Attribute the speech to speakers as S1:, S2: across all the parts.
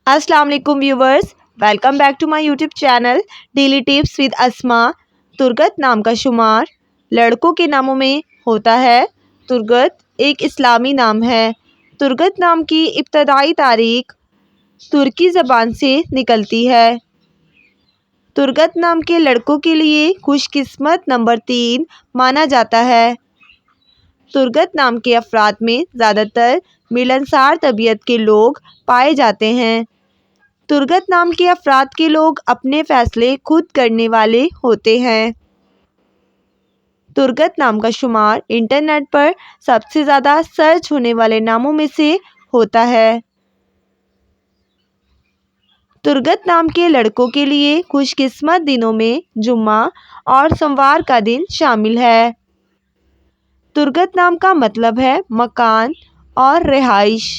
S1: अस्सलाम वालेकुम viewers, welcome back to my YouTube channel daily tips with Asma. Turbat नाम का शुमार लड़कों के नामों में होता है। तुर्गत एक इस्लामी नाम है। तुर्गत नाम की इब्तदाई तारीख तुर्की ज़बान से निकलती है। तुर्गत नाम के लड़कों के लिए खुशकिस्मत नंबर 3 माना जाता है। तुर्गत नाम के अफराद में ज़्यादातर मिलनसार तबीयत के लोग पाए जाते हैं। तुर्गत नाम के अफराद के लोग अपने फैसले खुद करने वाले होते हैं। तुर्गत नाम का शुमार इंटरनेट पर सबसे ज़्यादा सर्च होने वाले नामों में से होता है। तुर्गत नाम के लड़कों के लिए खुशकिस्मत दिनों में जुम्मा और सोमवार का दिन शामिल है। तुर्गत नाम का मतलब है मकान और रिहाइश।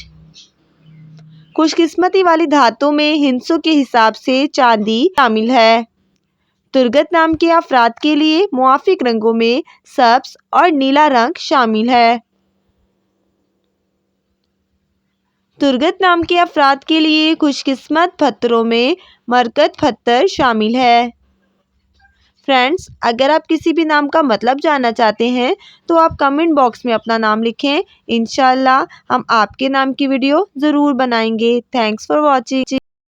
S1: खुशकिस्मती वाली धातों में हिंसों के हिसाब से चांदी शामिल है। तुर्गत नाम के अफराद के लिए मुआफिक रंगों में सब्ज और नीला रंग शामिल है। तुर्गत नाम के अफराद के लिए खुशकिस्मत पत्थरों में मरकत पत्थर शामिल है। फ्रेंड्स, अगर आप किसी भी नाम का मतलब जानना चाहते हैं तो आप कमेंट बॉक्स में अपना नाम लिखें। इंशाल्लाह हम आपके नाम की वीडियो ज़रूर बनाएंगे। Thanks for watching.